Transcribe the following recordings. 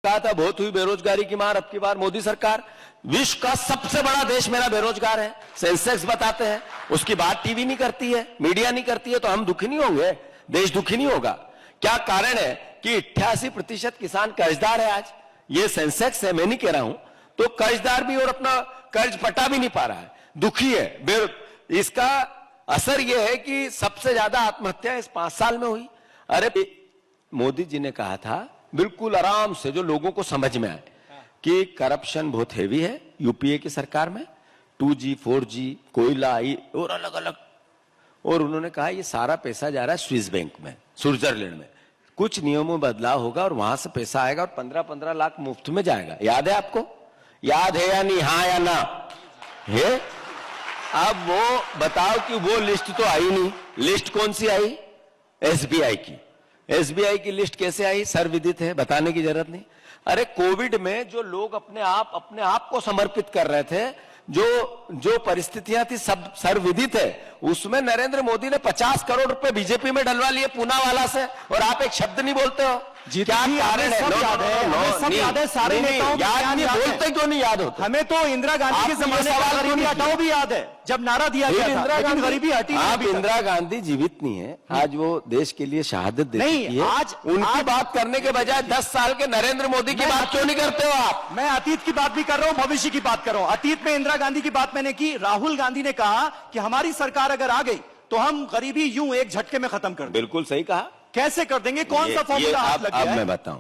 कहा था बहुत हुई बेरोजगारी की मार, अब की बार मोदी सरकार। विश्व का सबसे बड़ा देश मेरा बेरोजगार है, सेंसेक्स बताते हैं, उसकी बात टीवी नहीं करती है, मीडिया नहीं करती है, तो हम दुखी नहीं होंगे, देश दुखी नहीं होगा। क्या कारण है कि 88% किसान कर्जदार है आज? ये सेंसेक्स है, मैं नहीं कह रहा हूं, तो कर्जदार भी और अपना कर्ज पटा भी नहीं पा रहा है, दुखी है। इसका असर यह है कि सबसे ज्यादा आत्महत्या इस 5 साल में हुई। अरे मोदी जी ने कहा था बिल्कुल आराम से, जो लोगों को समझ में आए, कि करप्शन बहुत हेवी है यूपीए की सरकार में, 2G 4G कोयला और अलग अलग, और उन्होंने कहा ये सारा पैसा जा रहा है स्विस बैंक में, स्विट्जरलैंड में, कुछ नियमों में बदलाव होगा और वहां से पैसा आएगा और 15-15 लाख मुफ्त में जाएगा। याद है आपको? याद है या नहीं? हाँ या ना है? अब वो बताओ कि वो लिस्ट तो आई नहीं। लिस्ट कौन सी आई? एसबीआई की। एसबीआई की लिस्ट कैसे आई? सर्वविदित है, बताने की जरूरत नहीं। अरे कोविड में जो लोग अपने आप को समर्पित कर रहे थे, जो परिस्थितियां थी सब सर्वविदित है, उसमें नरेंद्र मोदी ने 50 करोड़ रुपए बीजेपी में डलवा लिए पूनावाला से, और आप एक शब्द नहीं बोलते हो। क्या कारण है? सब याद है, सारे नेताओं को याद नहीं, बोलते क्यों नहीं याद होता? हमें तो इंदिरा गांधी के जमाने का गरीबी हटाओ भी याद है, जब नारा दिया गया था, लेकिन गरीबी हटी नहीं। आप इंदिरा गांधी जीवित नहीं है, आज वो देश के लिए शहादत दे चुकी है। आज उनकी बात करने के बजाय 10 साल के नरेंद्र मोदी की बात क्यों नहीं करते हो आप? मैं अतीत की बात भी कर रहा हूं, भविष्य की बात कर रहा हूं। अतीत में इंदिरा गांधी की बात मैंने की, राहुल गांधी ने कहा कि हमारी सरकार अगर आ गई तो हम गरीबी यूं एक झटके में खत्म कर देंगे। बिल्कुल सही कहा। कैसे कर देंगे? कौन सा फॉर्मूला हाथ लग गया है? अब मैं बताऊं,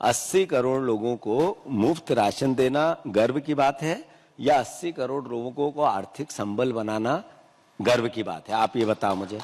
80 करोड़ लोगों को मुफ्त राशन देना गर्व की बात है, या 80 करोड़ लोगों को आर्थिक संबल बनाना गर्व की बात है? आप ये बताओ मुझे।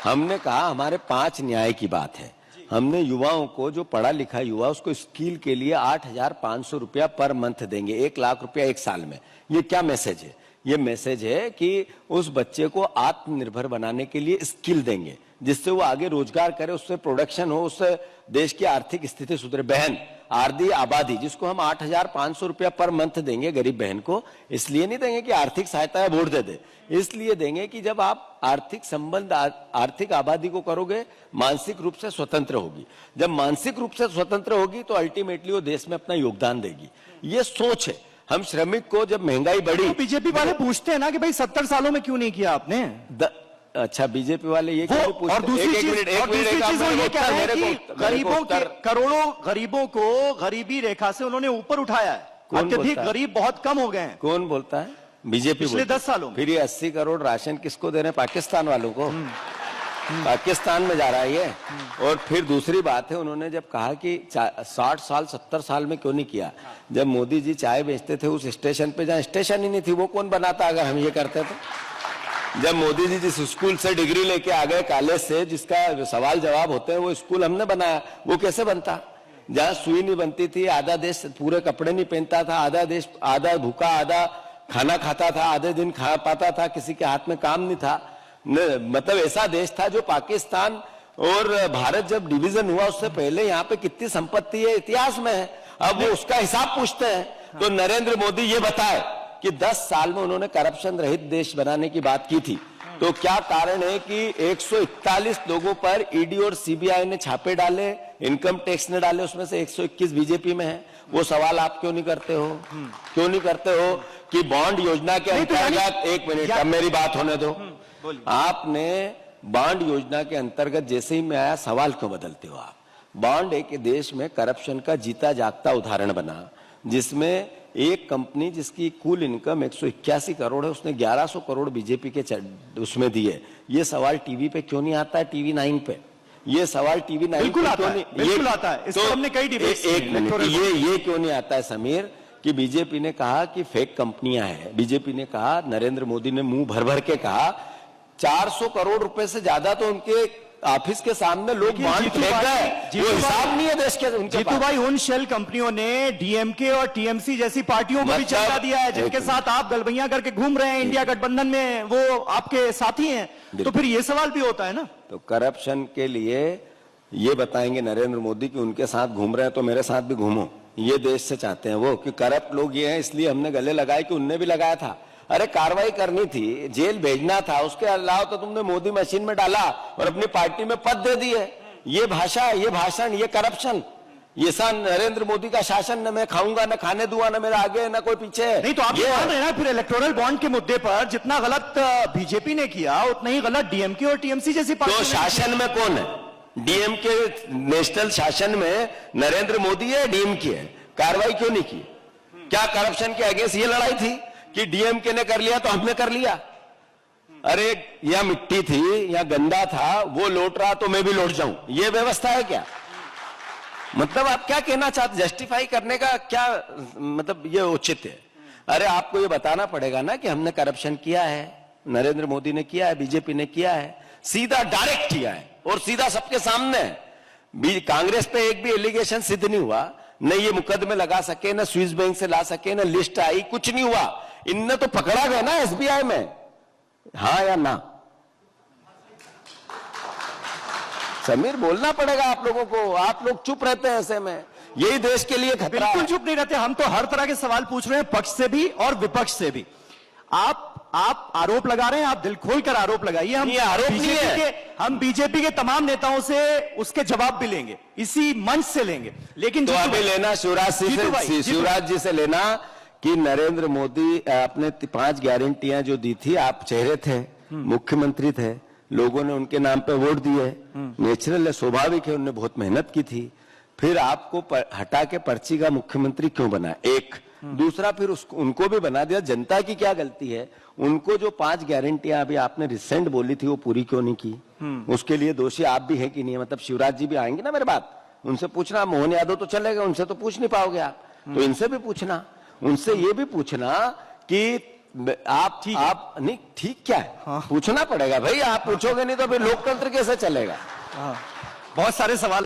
हमने कहा हमारे 5 न्याय की बात है। हमने युवाओं को, जो पढ़ा लिखा युवा, उसको स्किल के लिए 8,500 रुपया पर मंथ देंगे, 1 लाख रुपया 1 साल में। ये क्या मैसेज है? ये मैसेज है कि उस बच्चे को आत्मनिर्भर बनाने के लिए स्किल देंगे, जिससे वो आगे रोजगार करे, उससे प्रोडक्शन हो, उससे देश की आर्थिक स्थिति सुधरे। बहन आर्धी आबादी, जिसको हम 8,500 रुपया पर मंथ देंगे गरीब बहन को, इसलिए नहीं देंगे कि आर्थिक सहायता है वोट दे दे, इसलिए देंगे कि जब आप आर्थिक संबंध आर्थिक आबादी को करोगे, मानसिक रूप से स्वतंत्र होगी। जब मानसिक रूप से स्वतंत्र होगी तो अल्टीमेटली वो देश में अपना योगदान देगी। ये सोच है। हम श्रमिक को, जब महंगाई बढ़ी, तो बीजेपी वाले पूछते हैं ना कि भाई 70 सालों में क्यों नहीं किया आपने? अच्छा, बीजेपी वाले ये क्यों पूछते? और दूसरी चीज वो ये कह रहे हैं कि गरीबों के, करोड़ों गरीबों को गरीबी रेखा से उन्होंने ऊपर उठाया है, अत्यधिक गरीब बहुत कम हो गए हैं। कौन बोलता है? बीजेपी पिछले 10 सालों में। फिर ये 80 करोड़ राशन किसको दे रहे हैं? पाकिस्तान वालों को। पाकिस्तान में जा रहा है ये। और फिर दूसरी बात है, उन्होंने जब कहा कि 60 साल 70 साल में क्यों नहीं किया, जब मोदी जी चाय बेचते थे उस स्टेशन पे जहाँ स्टेशन ही नहीं थी, वो कौन बनाता अगर हम ये करते तो? जब मोदी जी जिस स्कूल से डिग्री लेके आ गए, कॉलेज से, जिसका सवाल जवाब होते हैं, वो स्कूल हमने बनाया, वो कैसे बनता? जहाँ सुई नहीं बनती थी, आधा देश पूरे कपड़े नहीं पहनता था, आधा देश आधा भूखा आधा खाना खाता था, आधे दिन खा पाता था, किसी के हाथ में काम नहीं था। मतलब ऐसा देश था जो पाकिस्तान और भारत जब डिवीजन हुआ उससे पहले यहाँ पे कितनी संपत्ति है इतिहास में है। अब वो उसका हिसाब पूछते हैं। तो नरेंद्र मोदी ये बताए कि 10 साल में उन्होंने करप्शन रहित देश बनाने की बात की थी, तो क्या कारण है कि 141 लोगों पर ईडी और सीबीआई ने छापे डाले, इनकम टैक्स ने डाले, उसमें से 121 बीजेपी में है? वो सवाल आप क्यों नहीं करते हो? क्यों नहीं करते हो कि बॉन्ड योजना के अंतर्गत, एक मिनट अब मेरी बात होने दो, आपने बॉन्ड योजना के अंतर्गत जैसे ही मैं आया, सवाल क्यों बदलते हो आप? बॉन्ड एक देश में करप्शन का जीता जागता उदाहरण बना, जिसमें एक कंपनी जिसकी कुल इनकम 181 करोड़ है, उसने 1100 करोड़ बीजेपी के उसमें दिए। ये सवाल टीवी पे क्यों नहीं आता है? टीवी 9 पे ये सवाल टीवी 9 बिल्कुल आता है, बिल्कुल आता है। इसको हमने कई डिबेट्स ये क्यों नहीं आता है समीर, कि बीजेपी ने कहा कि फेक कंपनियां हैं। बीजेपी ने कहा, नरेंद्र मोदी ने मुंह भर भर के कहा, 400 करोड़ रुपए से ज्यादा तो उनके ऑफिस के सामने लोग बांध फेंक गए, वो हिसाब नहीं है देश के उनके जीतू भाई, उन शेल कंपनियों ने डीएमके और टीएमसी जैसी पार्टियों को भी चला दिया है, जिनके साथ आप गलबैया करके घूम रहे हैं, इंडिया गठबंधन में वो आपके साथी हैं। तो फिर ये सवाल भी होता है ना। तो करप्शन के लिए ये बताएंगे नरेंद्र मोदी कि उनके साथ घूम रहे हैं तो मेरे साथ भी घूमो, ये देश से चाहते हैं वो, कि करप्ट लोग ये हैं इसलिए हमने गले लगाए कि उनने भी लगाया था। अरे कार्रवाई करनी थी, जेल भेजना था, उसके अलावा तो तुमने मोदी मशीन में डाला और अपनी पार्टी में पद दे दिए। ये भाषा, ये भाषण, ये करप्शन, ये सा नरेंद्र मोदी का शासन, न मैं खाऊंगा, न खाने दूंगा, न मेरा आगे न कोई पीछे। नहीं तो आप ये मान रहे हैं ना, फिर इलेक्टोरल बॉन्ड के मुद्दे पर जितना गलत बीजेपी ने किया उतना ही गलत डीएमके और टीएमसी जैसी तो पार्टी। शासन में कौन है? डीएमके नेशनल शासन में नरेंद्र मोदी है, डीएमके है, कार्रवाई क्यों नहीं की? क्या करप्शन के अगेंस्ट ये लड़ाई थी कि डीएमके ने कर लिया तो हमने कर लिया? अरे यह मिट्टी थी या गंदा था, वो लौट रहा तो मैं भी लौट जाऊं, ये व्यवस्था है क्या? मतलब आप क्या कहना चाहते? जस्टिफाई करने का क्या मतलब ये उचित है? अरे आपको ये बताना पड़ेगा ना कि हमने करप्शन किया है, नरेंद्र मोदी ने किया है, बीजेपी ने किया है, सीधा डायरेक्ट किया है और सीधा सबके सामने है। कांग्रेस पे एक भी एलिगेशन सिद्ध नहीं हुआ, न ये मुकदमे लगा सके, न स्विस बैंक से ला सके, न लिस्ट आई, कुछ नहीं हुआ। इनने तो पकड़ा गया ना एसबीआई में, हाँ या ना? समीर बोलना पड़ेगा आप लोगों को, आप लोग चुप रहते हैं ऐसे में, यही देश के लिए खतरा है। बिल्कुल चुप नहीं रहते, हम तो हर तरह के सवाल पूछ रहे हैं, पक्ष से भी और विपक्ष से भी। आप आरोप लगा रहे हैं, आप दिल खोलकर आरोप लगाइए। हम आरोप नहीं है। हम बीजेपी के तमाम नेताओं से उसके जवाब भी लेंगे, इसी मंच से लेंगे। लेकिन तो अभी लेना शिवराज जी से लेना कि नरेंद्र मोदी अपने 5 गारंटियां जो दी थी, आप चेहरे थे, मुख्यमंत्री थे, लोगों ने उनके नाम पे वोट दिए, नेचुरल है, स्वाभाविक है, उन्होंने बहुत मेहनत की थी। फिर आपको हटा के पर्ची का मुख्यमंत्री क्यों बना? एक दूसरा, फिर उनको भी बना दिया। जनता की क्या गलती है? उनको जो 5 गारंटियां अभी आपने रिसेंट बोली थी वो पूरी क्यों नहीं की? उसके लिए दोषी आप भी हैं कि नहीं? मतलब शिवराज जी भी आएंगे ना मेरे बात, उनसे पूछना। मोहन यादव तो चले गए, उनसे तो पूछ नहीं पाओगे आप, तो इनसे भी पूछना, उनसे ये भी पूछना कि आप नहीं ठीक क्या है? हाँ। पूछना पड़ेगा भाई, आप पूछोगे नहीं तो फिर लोकतंत्र कैसे चलेगा? बहुत सारे सवाल